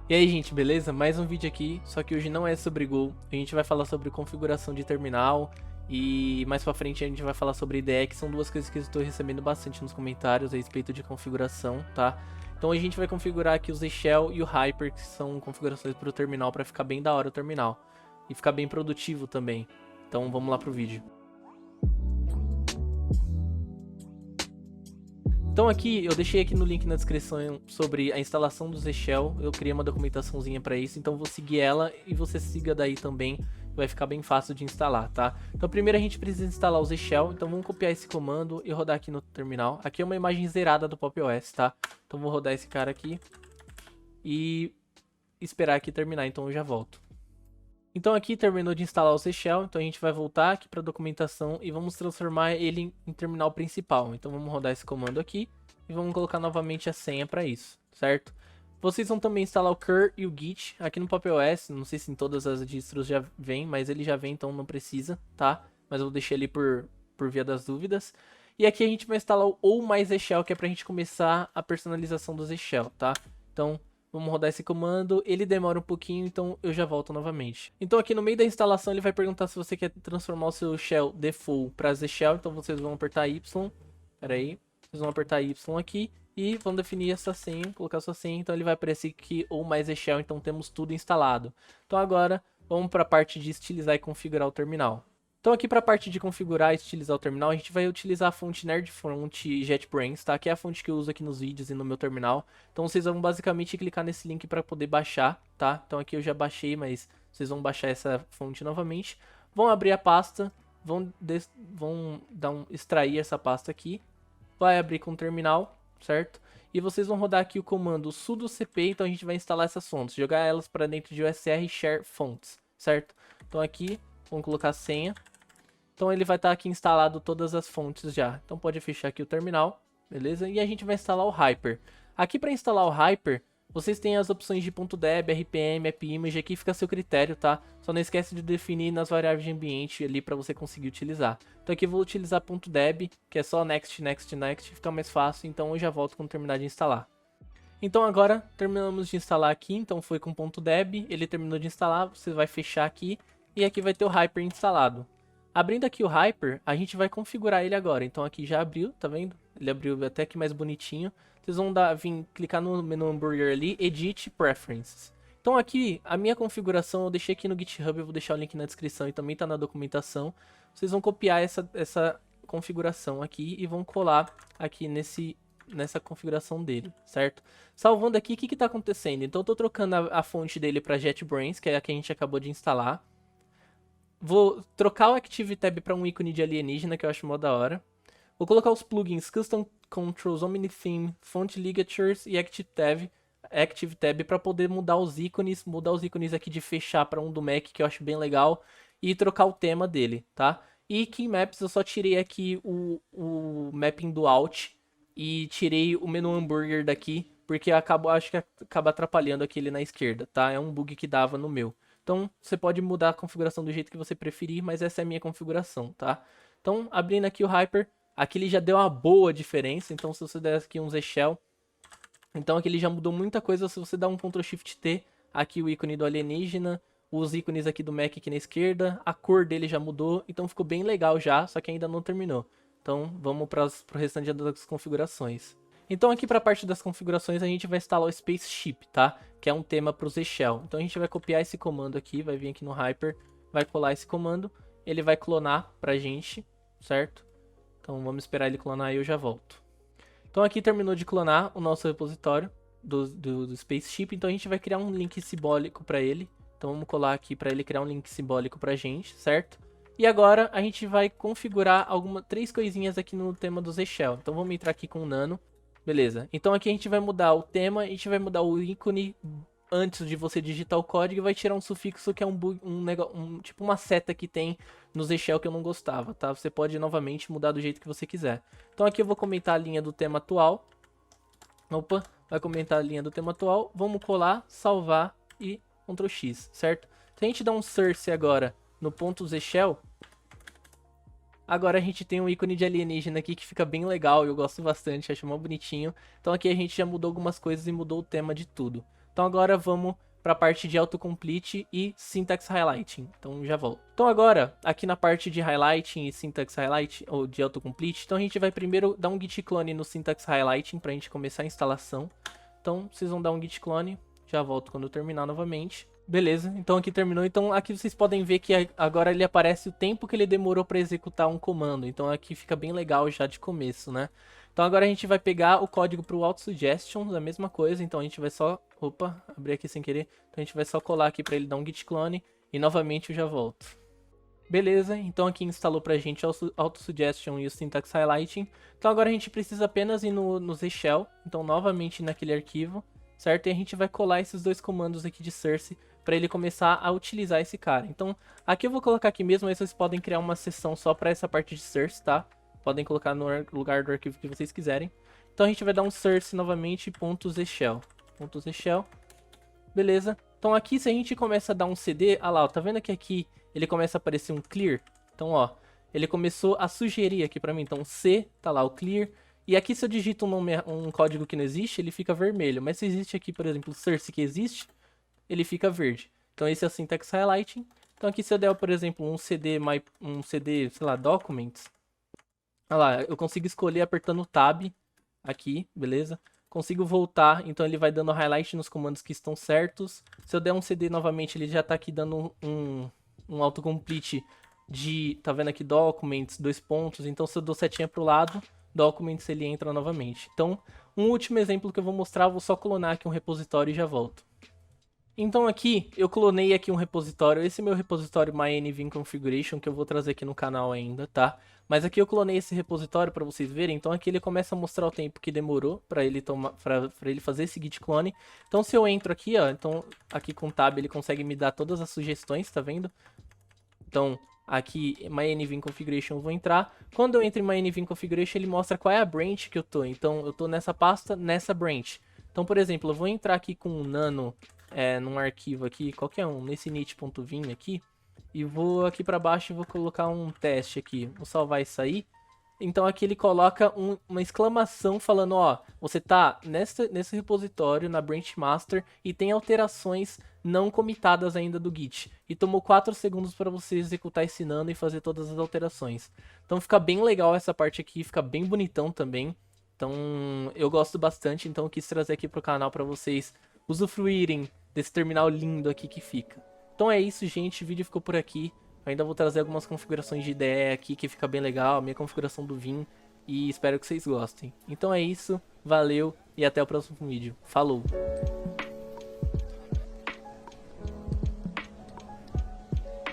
E aí, gente, beleza? Mais um vídeo aqui, só que hoje não é sobre Go. A gente vai falar sobre configuração de terminal e mais pra frente a gente vai falar sobre IDE, que são duas coisas que eu estou recebendo bastante nos comentários a respeito de configuração, tá? Então a gente vai configurar aqui os Shell e o Hyper, que são configurações para o terminal, para ficar bem da hora o terminal e ficar bem produtivo também. Então vamos lá pro vídeo. Então aqui, eu deixei aqui no link na descrição sobre a instalação do Shell, eu criei uma documentaçãozinha para isso, então vou seguir ela e você siga daí também, vai ficar bem fácil de instalar, tá? Então primeiro a gente precisa instalar o Shell, então vamos copiar esse comando e rodar aqui no terminal. Aqui é uma imagem zerada do Pop! OS, tá? Então vou rodar esse cara aqui e esperar aqui terminar, então eu já volto. Então aqui terminou de instalar o Shell, então a gente vai voltar aqui para a documentação e vamos transformar ele em terminal principal. Então vamos rodar esse comando aqui e vamos colocar novamente a senha para isso, certo? Vocês vão também instalar o cur e o git aqui no Pop! OS, não sei se em todas as distros já vem, mas ele já vem, então não precisa, tá? Mas eu deixei ali por via das dúvidas. E aqui a gente vai instalar o ou mais Shell, que é para a gente começar a personalização do Shell, tá? Então vamos rodar esse comando, ele demora um pouquinho, então eu já volto novamente. Então aqui no meio da instalação ele vai perguntar se você quer transformar o seu shell default para Shell, então vocês vão apertar Y, peraí, vocês vão apertar Y aqui e vão definir essa senha, colocar sua senha, então ele vai aparecer aqui ou mais Shell, então temos tudo instalado. Então agora vamos para a parte de estilizar e configurar o terminal. Então aqui para a parte de configurar e estilizar o terminal, a gente vai utilizar a fonte NerdFront JetBrains, tá? Que é a fonte que eu uso aqui nos vídeos e no meu terminal. Então vocês vão basicamente clicar nesse link para poder baixar, tá? Então aqui eu já baixei, mas vocês vão baixar essa fonte novamente. Vão abrir a pasta, vão extrair essa pasta aqui. Vai abrir com o terminal, certo? E vocês vão rodar aqui o comando sudo cp, então a gente vai instalar essas fontes, jogar elas para dentro de USR share fonts, certo? Então aqui, vamos colocar a senha. Então ele vai estar aqui instalado todas as fontes já. Então pode fechar aqui o terminal, beleza? E a gente vai instalar o Hyper. Aqui para instalar o Hyper, vocês têm as opções de .deb, RPM, AppImage, aqui fica a seu critério, tá? Só não esquece de definir nas variáveis de ambiente ali para você conseguir utilizar. Então aqui eu vou utilizar .deb, que é só next, next, next, fica mais fácil, então eu já volto quando terminar de instalar. Então agora terminamos de instalar aqui, então foi com .deb, ele terminou de instalar, você vai fechar aqui e aqui vai ter o Hyper instalado. Abrindo aqui o Hyper, a gente vai configurar ele agora. Então aqui já abriu, tá vendo? Ele abriu até aqui mais bonitinho. Vocês vão clicar no menu hambúrguer ali, Edit Preferences. Então aqui, a minha configuração eu deixei aqui no GitHub, eu vou deixar o link na descrição e também tá na documentação. Vocês vão copiar essa configuração aqui e vão colar aqui nessa configuração dele, certo? Salvando aqui, o que tá acontecendo? Então eu tô trocando a fonte dele para JetBrains, que é a que a gente acabou de instalar. Vou trocar o ActiveTab para um ícone de alienígena, que eu acho mó da hora. Vou colocar os plugins Custom Controls, OmniTheme, Font Ligatures e ActiveTab para poder mudar os ícones aqui de fechar para um do Mac, que eu acho bem legal, e trocar o tema dele, tá? E Keymaps eu só tirei aqui o mapping do Alt e tirei o menu hambúrguer daqui, porque acho que acaba atrapalhando aquele na esquerda, tá? É um bug que dava no meu. Então, você pode mudar a configuração do jeito que você preferir, mas essa é a minha configuração, tá? Então, abrindo aqui o Hyper, aqui ele já deu uma boa diferença, então se você der aqui um Shell, então aqui ele já mudou muita coisa, se você dar um Ctrl Shift T, aqui o ícone do alienígena, os ícones aqui do Mac aqui na esquerda, a cor dele já mudou, então ficou bem legal já, só que ainda não terminou. Então, vamos para o restante das configurações. Então aqui para a parte das configurações a gente vai instalar o Spaceship, tá? Que é um tema para o Shell. Então a gente vai copiar esse comando aqui, vai vir aqui no Hyper, vai colar esse comando, ele vai clonar pra gente, certo? Então vamos esperar ele clonar e eu já volto. Então aqui terminou de clonar o nosso repositório do Spaceship, então a gente vai criar um link simbólico para ele. Então vamos colar aqui para ele criar um link simbólico pra gente, certo? E agora a gente vai configurar três coisinhas aqui no tema do Shell. Então vamos entrar aqui com o Nano. Beleza, então aqui a gente vai mudar o tema, a gente vai mudar o ícone antes de você digitar o código e vai tirar um sufixo que é tipo uma seta que tem no Shell que eu não gostava, tá? Você pode novamente mudar do jeito que você quiser. Então aqui eu vou comentar a linha do tema atual. Opa, vai comentar a linha do tema atual. Vamos colar, salvar e Ctrl X, certo? Se a gente dá um search agora no .zshell, agora a gente tem um ícone de alienígena aqui que fica bem legal, eu gosto bastante, acho mó bonitinho. Então aqui a gente já mudou algumas coisas e mudou o tema de tudo. Então agora vamos para a parte de autocomplete e syntax highlighting. Então já volto. Então agora, aqui na parte de highlighting e syntax highlighting, ou de autocomplete, então a gente vai primeiro dar um git clone no syntax highlighting para a gente começar a instalação. Então vocês vão dar um git clone, já volto quando eu terminar novamente. Beleza, então aqui terminou. Então aqui vocês podem ver que agora ele aparece o tempo que ele demorou para executar um comando. Então aqui fica bem legal já de começo, né? Então agora a gente vai pegar o código para o AutoSuggestion, a mesma coisa. Então a gente vai só... Opa, abri aqui sem querer. Então a gente vai só colar aqui para ele dar um git clone. E novamente eu já volto. Beleza, então aqui instalou pra gente o AutoSuggestion e o Syntax Highlighting. Então agora a gente precisa apenas ir no Z-Shell. Então novamente naquele arquivo, certo? E a gente vai colar esses dois comandos aqui de source para ele começar a utilizar esse cara. Então aqui eu vou colocar aqui mesmo, aí vocês podem criar uma seção só para essa parte de source, tá? Podem colocar no lugar do arquivo que vocês quiserem. Então a gente vai dar um source novamente, .zshell. .zshell. Beleza. Então aqui se a gente começa a dar um cd, ah lá, ó, tá vendo que aqui ele começa a aparecer um clear? Então ó, ele começou a sugerir aqui pra mim, então C, tá lá o clear. E aqui se eu digito um código que não existe, ele fica vermelho. Mas se existe aqui, por exemplo, source que existe, ele fica verde. Então esse é o syntax highlighting. Então aqui se eu der, por exemplo, um cd, sei lá, documents. Olha lá, eu consigo escolher apertando o tab aqui, beleza? Consigo voltar, então ele vai dando highlight nos comandos que estão certos. Se eu der um cd novamente, ele já tá aqui dando um autocomplete de, tá vendo aqui, documents, 2 pontos. Então se eu dou setinha pro lado, documents ele entra novamente. Então, um último exemplo que eu vou mostrar, eu vou só clonar aqui um repositório e já volto. Então aqui, eu clonei aqui um repositório, esse é meu repositório mynvim_configuration, que eu vou trazer aqui no canal ainda, tá? Mas aqui eu clonei esse repositório para vocês verem, então aqui ele começa a mostrar o tempo que demorou para ele fazer esse git clone. Então se eu entro aqui, ó, então aqui com o tab ele consegue me dar todas as sugestões, tá vendo? Então aqui mynvim_configuration eu vou entrar. Quando eu entro em mynvim_configuration ele mostra qual é a branch que eu tô. Então eu tô nessa pasta, nessa branch. Então por exemplo, eu vou entrar aqui com o nano num arquivo aqui, qualquer um, nesse init.vim aqui, e vou aqui para baixo e vou colocar um teste aqui, vou salvar isso aí. Então aqui ele coloca uma exclamação falando, ó, você tá nesse repositório, na branch master, e tem alterações não comitadas ainda do Git. E tomou 4 segundos para você executar esse nano e fazer todas as alterações. Então fica bem legal essa parte aqui, fica bem bonitão também. Então eu gosto bastante, então eu quis trazer aqui pro canal para vocês usufruírem desse terminal lindo aqui que fica. Então é isso, gente, o vídeo ficou por aqui. Eu ainda vou trazer algumas configurações de IDE aqui que fica bem legal, a minha configuração do Vim, e espero que vocês gostem. Então é isso, valeu e até o próximo vídeo. Falou!